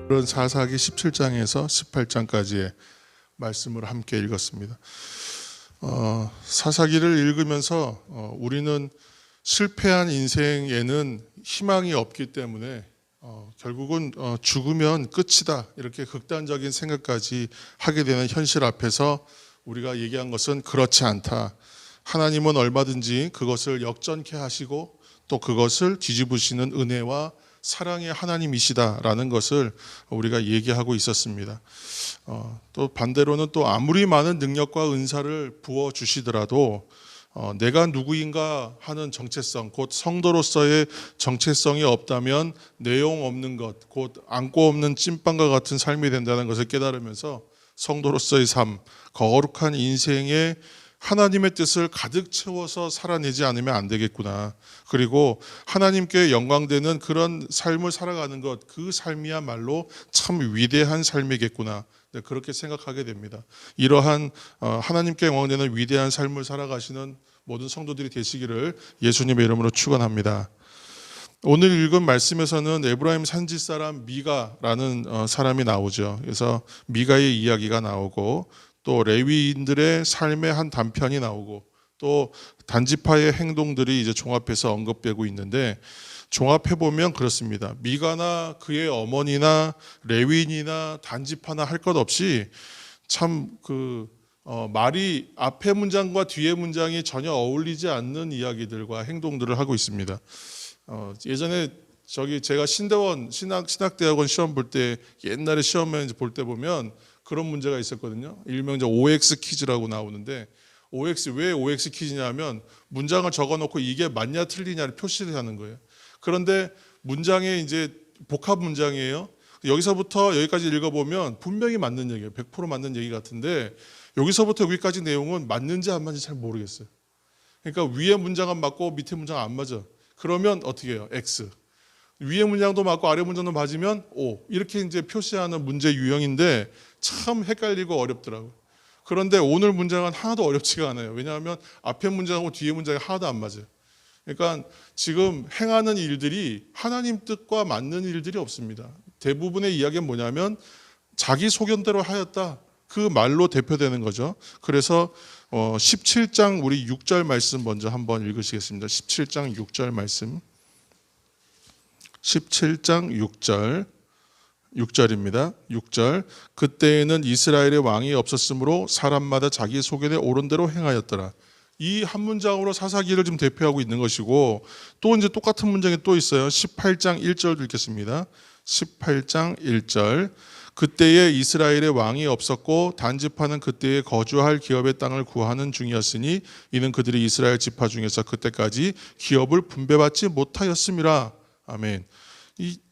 그런 사사기 17장에서 18장까지의 말씀을 함께 읽었습니다. 사사기를 읽으면서 우리는 실패한 인생에는 희망이 없기 때문에 결국은 죽으면 끝이다, 이렇게 극단적인 생각까지 하게 되는 현실 앞에서 우리가 얘기한 것은 그렇지 않다. 하나님은 얼마든지 그것을 역전케 하시고 또 그것을 뒤집으시는 은혜와 사랑의 하나님이시다라는 것을 우리가 얘기하고 있었습니다. 또 반대로는 또 아무리 많은 능력과 은사를 부어주시더라도 내가 누구인가 하는 정체성, 곧 성도로서의 정체성이 없다면 내용 없는 것, 곧 안고 없는 찐빵과 같은 삶이 된다는 것을 깨달으면서 성도로서의 삶, 거룩한 인생에 하나님의 뜻을 가득 채워서 살아내지 않으면 안 되겠구나. 그리고 하나님께 영광되는 그런 삶을 살아가는 것, 그 삶이야말로 참 위대한 삶이겠구나. 그렇게 생각하게 됩니다. 이러한 하나님께 영광되는 위대한 삶을 살아가시는 모든 성도들이 되시기를 예수님의 이름으로 축원합니다. 오늘 읽은 말씀에서는 에브라임 산지 사람 미가라는 사람이 나오죠. 그래서 미가의 이야기가 나오고 또 레위인들의 삶의 한 단편이 나오고 또 단지파의 행동들이 이제 종합해서 언급되고 있는데, 종합해 보면 그렇습니다. 미가나 그의 어머니나 레위인이나 단지파나 할 것 없이 참 말이 앞에 문장과 뒤에 문장이 전혀 어울리지 않는 이야기들과 행동들을 하고 있습니다. 예전에 제가 신대원 신학대학원 시험 볼 때, 옛날에 시험에 볼 때 보면 그런 문제가 있었거든요. 일명 OX 퀴즈라고 나오는데, 왜 OX 퀴즈냐면 문장을 적어놓고 이게 맞냐 틀리냐를 표시를 하는 거예요. 그런데 문장에 이제 복합 문장이에요. 여기서부터 여기까지 읽어보면 분명히 맞는 얘기예요. 100% 맞는 얘기 같은데 여기서부터 여기까지 내용은 맞는지 안 맞는지 잘 모르겠어요. 그러니까 위에 문장은 맞고 밑에 문장은 안 맞아. 그러면 어떻게 해요? X. 위에 문장도 맞고 아래 문장도 맞으면 O. 이렇게 이제 표시하는 문제 유형인데 참 헷갈리고 어렵더라고요. 그런데 오늘 문장은 하나도 어렵지가 않아요. 왜냐하면 앞에 문장하고 뒤에 문장이 하나도 안 맞아요. 그러니까 지금 행하는 일들이 하나님 뜻과 맞는 일들이 없습니다. 대부분의 이야기는 뭐냐면 자기 소견대로 하였다, 그 말로 대표되는 거죠. 그래서 17장 우리 6절 말씀 먼저 한번 읽으시겠습니다. 17장 6절 말씀. 17장 6절입니다. 6절. 그때에는 이스라엘의 왕이 없었으므로 사람마다 자기 소견에 옳은 대로 행하였더라. 이 한 문장으로 사사기를 좀 대표하고 있는 것이고, 또 이제 똑같은 문장이 또 있어요. 18장 1절 읽겠습니다. 18장 1절. 그때에 이스라엘의 왕이 없었고 단지파는 그때에 거주할 기업의 땅을 구하는 중이었으니 이는 그들이 이스라엘 지파 중에서 그때까지 기업을 분배받지 못하였음이라. 아멘.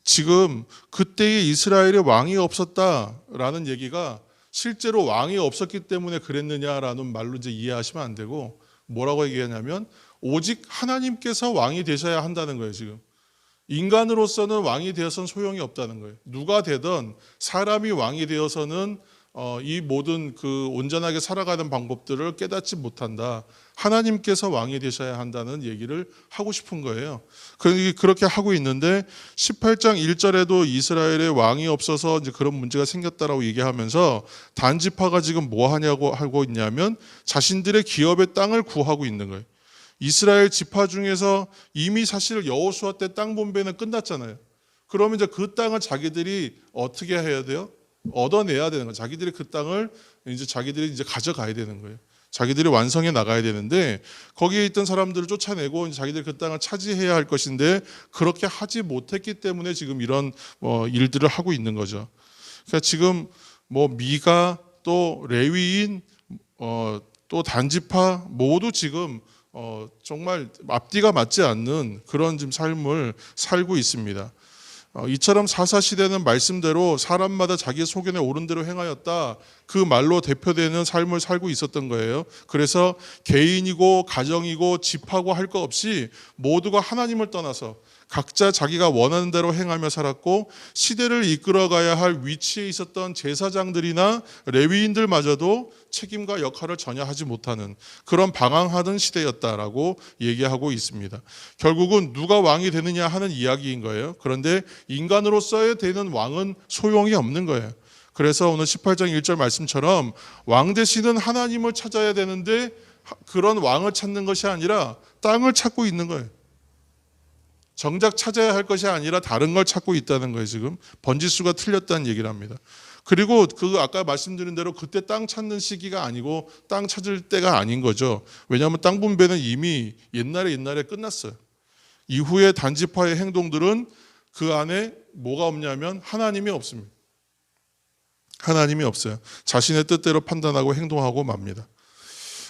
지금 그때에 이스라엘의 왕이 없었다라는 얘기가 실제로 왕이 없었기 때문에 그랬느냐라는 말로 이제 이해하시면 안 되고, 뭐라고 얘기하냐면 오직 하나님께서 왕이 되셔야 한다는 거예요. 지금 인간으로서는 왕이 되어서는 소용이 없다는 거예요. 누가 되든 사람이 왕이 되어서는 이 모든 온전하게 살아가는 방법들을 깨닫지 못한다. 하나님께서 왕이 되셔야 한다는 얘기를 하고 싶은 거예요. 그렇게 하고 있는데 18장 1절에도 이스라엘의 왕이 없어서 이제 그런 문제가 생겼다라고 얘기하면서 단지파가 지금 뭐 하냐고 하고 있냐면 자신들의 기업의 땅을 구하고 있는 거예요. 이스라엘 지파 중에서 이미 사실 여호수아 때 땅 분배는 끝났잖아요. 그러면 이제 그 땅을 자기들이 어떻게 해야 돼요? 얻어내야 되는 거예요. 자기들이 그 땅을 자기들이 가져가야 되는 거예요. 자기들이 완성해 나가야 되는데 거기에 있던 사람들을 쫓아내고 자기들이 그 땅을 차지해야 할 것인데 그렇게 하지 못했기 때문에 지금 이런 일들을 하고 있는 거죠. 그러니까 지금 미가 또 레위인 또 단지파 모두 지금 정말 앞뒤가 맞지 않는 그런 지금 삶을 살고 있습니다. 이처럼 사사시대는 말씀대로 사람마다 자기 소견에 옳은 대로 행하였다, 그 말로 대표되는 삶을 살고 있었던 거예요. 그래서 개인이고 가정이고 집하고 할 것 없이 모두가 하나님을 떠나서 각자 자기가 원하는 대로 행하며 살았고 시대를 이끌어가야 할 위치에 있었던 제사장들이나 레위인들마저도 책임과 역할을 전혀 하지 못하는 그런 방황하던 시대였다라고 얘기하고 있습니다. 결국은 누가 왕이 되느냐 하는 이야기인 거예요. 그런데 인간으로서의 되는 왕은 소용이 없는 거예요. 그래서 오늘 18장 1절 말씀처럼 왕 되시는 하나님을 찾아야 되는데 그런 왕을 찾는 것이 아니라 땅을 찾고 있는 거예요. 정작 찾아야 할 것이 아니라 다른 걸 찾고 있다는 거예요. 지금 번지수가 틀렸다는 얘기를 합니다. 그리고 아까 말씀드린 대로 그때 땅 찾는 시기가 아니고 땅 찾을 때가 아닌 거죠. 왜냐하면 땅 분배는 이미 옛날에 끝났어요. 이후에 단지파의 행동들은 그 안에 뭐가 없냐면 하나님이 없습니다. 하나님이 없어요. 자신의 뜻대로 판단하고 행동하고 맙니다.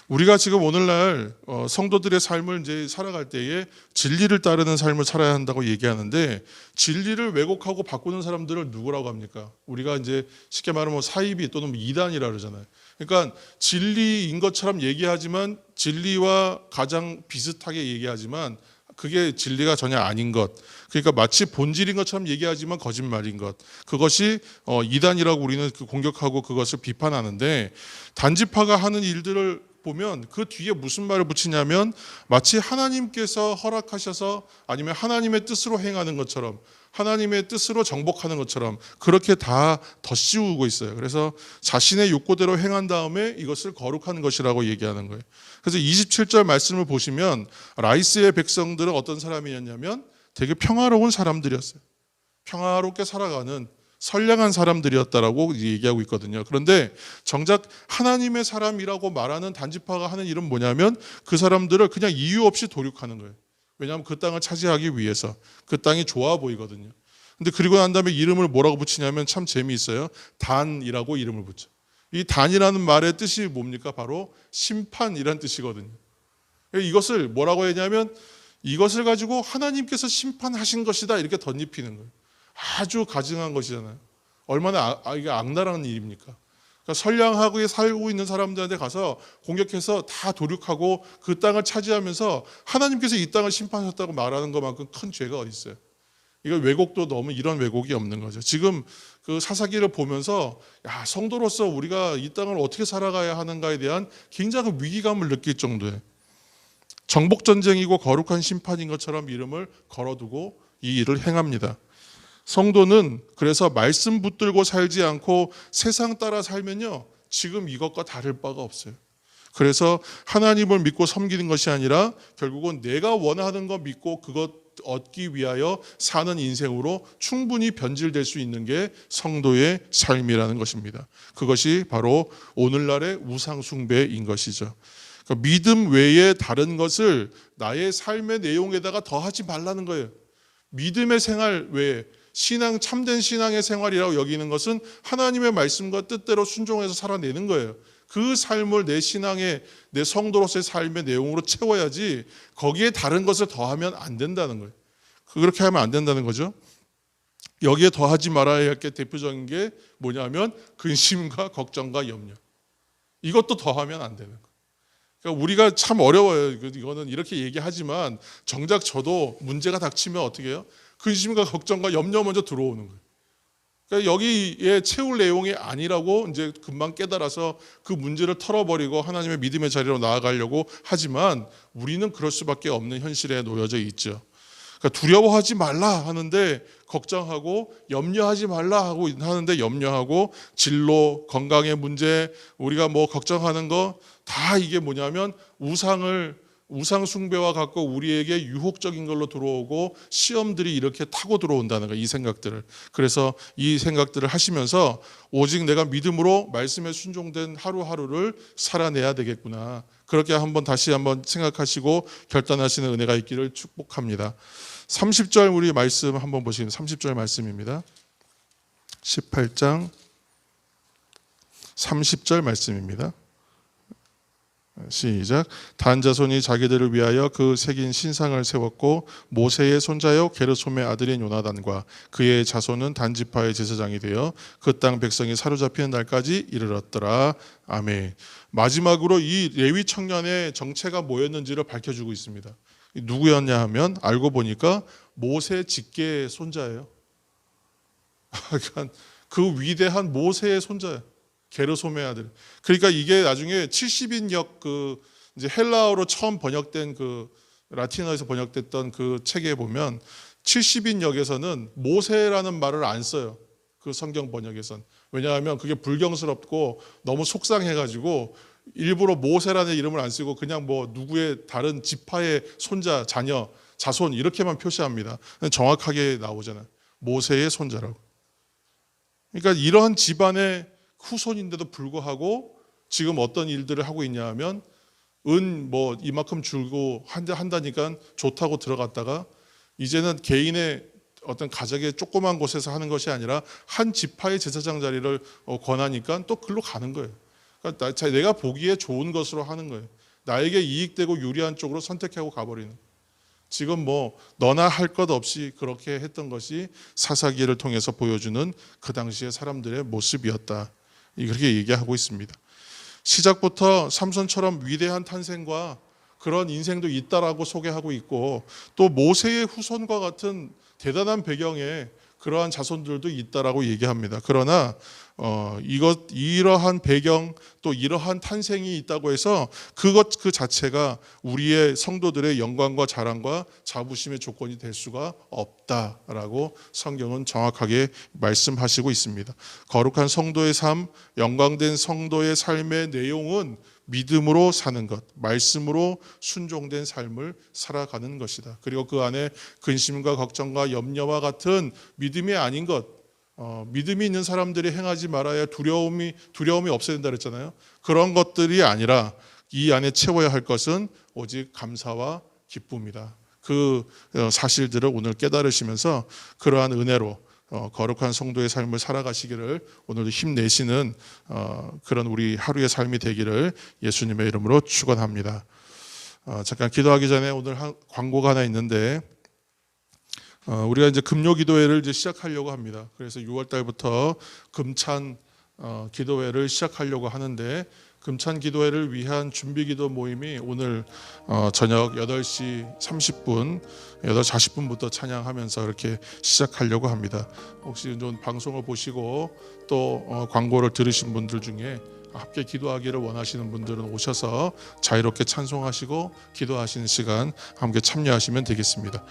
우리가 지금 오늘날 성도들의 삶을 이제 살아갈 때에 진리를 따르는 삶을 살아야 한다고 얘기하는데 진리를 왜곡하고 바꾸는 사람들을 누구라고 합니까? 우리가 이제 쉽게 말하면 사이비 또는 이단이라 그러잖아요. 그러니까 진리인 것처럼 얘기하지만 진리와 가장 비슷하게 얘기하지만 그게 진리가 전혀 아닌 것. 그러니까 마치 본질인 것처럼 얘기하지만 거짓말인 것. 그것이 이단이라고 우리는 공격하고 그것을 비판하는데 단지파가 하는 일들을 보면 그 뒤에 무슨 말을 붙이냐면 마치 하나님께서 허락하셔서 아니면 하나님의 뜻으로 행하는 것처럼 하나님의 뜻으로 정복하는 것처럼 그렇게 다 덧씌우고 있어요. 그래서 자신의 욕구대로 행한 다음에 이것을 거룩한 것이라고 얘기하는 거예요. 그래서 27절 말씀을 보시면 라이스의 백성들은 어떤 사람이었냐면 되게 평화로운 사람들이었어요. 평화롭게 살아가는 선량한 사람들이었다라고 얘기하고 있거든요. 그런데 정작 하나님의 사람이라고 말하는 단지파가 하는 일은 뭐냐면 그 사람들을 그냥 이유 없이 도륙하는 거예요. 왜냐하면 그 땅을 차지하기 위해서 그 땅이 좋아 보이거든요. 근데 그리고 난 다음에 이름을 뭐라고 붙이냐면 참 재미있어요. 단이라고 이름을 붙여. 이 단이라는 말의 뜻이 뭡니까? 바로 심판이란 뜻이거든요. 이것을 뭐라고 했냐면 이것을 가지고 하나님께서 심판하신 것이다 이렇게 덧입히는 거예요. 아주 가증한 것이잖아요. 얼마나 이게 악랄한 일입니까? 그러니까 선량하게 살고 있는 사람들한테 가서 공격해서 다 도륙하고 그 땅을 차지하면서 하나님께서 이 땅을 심판하셨다고 말하는 것만큼 큰 죄가 어디 있어요? 이거 왜곡도 너무 이런 왜곡이 없는 거죠. 지금 그 사사기를 보면서 성도로서 우리가 이 땅을 어떻게 살아가야 하는가에 대한 굉장히 위기감을 느낄 정도의 정복전쟁이고 거룩한 심판인 것처럼 이름을 걸어두고 이 일을 행합니다. 성도는 그래서 말씀 붙들고 살지 않고 세상 따라 살면요 지금 이것과 다를 바가 없어요. 그래서 하나님을 믿고 섬기는 것이 아니라 결국은 내가 원하는 거 믿고 그것 얻기 위하여 사는 인생으로 충분히 변질될 수 있는 게 성도의 삶이라는 것입니다. 그것이 바로 오늘날의 우상 숭배인 것이죠. 그러니까 믿음 외에 다른 것을 나의 삶의 내용에다가 더하지 말라는 거예요. 믿음의 생활 외에 신앙, 참된 신앙의 생활이라고 여기는 것은 하나님의 말씀과 뜻대로 순종해서 살아내는 거예요. 그 삶을 내 신앙의, 내 성도로서의 삶의 내용으로 채워야지 거기에 다른 것을 더하면 안 된다는 거예요. 그렇게 하면 안 된다는 거죠. 여기에 더하지 말아야 할 게 대표적인 게 뭐냐면 근심과 걱정과 염려. 이것도 더하면 안 되는 거예요. 그러니까 우리가 참 어려워요. 이거는 이렇게 얘기하지만 정작 저도 문제가 닥치면 어떻게 해요? 근심과 걱정과 염려 먼저 들어오는 거예요. 그러니까 여기에 채울 내용이 아니라고 이제 금방 깨달아서 그 문제를 털어버리고 하나님의 믿음의 자리로 나아가려고 하지만 우리는 그럴 수밖에 없는 현실에 놓여져 있죠. 그러니까 두려워하지 말라 하는데 걱정하고 염려하지 말라 하고 하는데 염려하고 진로, 건강의 문제, 우리가 뭐 걱정하는 거 다 이게 뭐냐면 우상 숭배와 갖고 우리에게 유혹적인 걸로 들어오고 시험들이 이렇게 타고 들어온다는 거예요. 이 생각들을. 그래서 이 생각들을 하시면서 오직 내가 믿음으로 말씀에 순종된 하루하루를 살아내야 되겠구나. 그렇게 다시 한번 생각하시고 결단하시는 은혜가 있기를 축복합니다. 30절 우리 말씀 한번 보시면 30절 말씀입니다. 18장 30절 말씀입니다. 시작. 단 자손이 자기들을 위하여 그 새긴 신상을 세웠고 모세의 손자요 게르솜의 아들인 요나단과 그의 자손은 단지파의 제사장이 되어 그 땅 백성이 사로잡히는 날까지 이르렀더라. 아멘. 마지막으로 이 레위 청년의 정체가 뭐였는지를 밝혀주고 있습니다. 누구였냐 하면 알고 보니까 모세 직계의 손자예요. 그러니까 그 위대한 모세의 손자예요. 게르솜의 아들. 그러니까 이게 나중에 70인역 그 이제 헬라어로 처음 번역된 그 라틴어에서 번역됐던 그 책에 보면 70인역에서는 모세라는 말을 안 써요. 그 성경 번역에선. 왜냐하면 그게 불경스럽고 너무 속상해가지고 일부러 모세라는 이름을 안 쓰고 그냥 뭐 누구의 다른 지파의 손자, 자녀, 자손 이렇게만 표시합니다. 정확하게 나오잖아요. 모세의 손자라고. 그러니까 이러한 집안의 후손인데도 불구하고 지금 어떤 일들을 하고 있냐 하면 은 뭐 이만큼 주고 한다니까 좋다고 들어갔다가 이제는 개인의 어떤 가족의 조그만 곳에서 하는 것이 아니라 한 지파의 제사장 자리를 권하니까 또 글로 가는 거예요. 그러니까 내가 보기에 좋은 것으로 하는 거예요. 나에게 이익되고 유리한 쪽으로 선택하고 가버리는. 지금 뭐 너나 할 것 없이 그렇게 했던 것이 사사기를 통해서 보여주는 그 당시의 사람들의 모습이었다. 그렇게 얘기하고 있습니다. 시작부터 삼손처럼 위대한 탄생과 그런 인생도 있다라고 소개하고 있고 또 모세의 후손과 같은 대단한 배경에 그러한 자손들도 있다라고 얘기합니다. 그러나 이러한 배경 또 이러한 탄생이 있다고 해서 그것 그 자체가 우리의 성도들의 영광과 자랑과 자부심의 조건이 될 수가 없다라고 성경은 정확하게 말씀하시고 있습니다. 거룩한 성도의 삶, 영광된 성도의 삶의 내용은 믿음으로 사는 것, 말씀으로 순종된 삶을 살아가는 것이다. 그리고 그 안에 근심과 걱정과 염려와 같은 믿음이 아닌 것, 믿음이 있는 사람들이 행하지 말아야 두려움이 없어야 된다 그랬잖아요. 그런 것들이 아니라 이 안에 채워야 할 것은 오직 감사와 기쁨이다. 그 사실들을 오늘 깨달으시면서 그러한 은혜로 거룩한 성도의 삶을 살아가시기를 오늘도 힘내시는 그런 우리 하루의 삶이 되기를 예수님의 이름으로 축원합니다. 잠깐 기도하기 전에 오늘 광고가 하나 있는데 우리가 이제 금요 기도회를 이제 시작하려고 합니다. 그래서 6월 달부터 금찬 기도회를 시작하려고 하는데 금찬 기도회를 위한 준비 기도 모임이 오늘 저녁 8시 30분, 8시 40분부터 찬양하면서 이렇게 시작하려고 합니다. 혹시 좀 방송을 보시고 또 광고를 들으신 분들 중에 함께 기도하기를 원하시는 분들은 오셔서 자유롭게 찬송하시고 기도하시는 시간 함께 참여하시면 되겠습니다.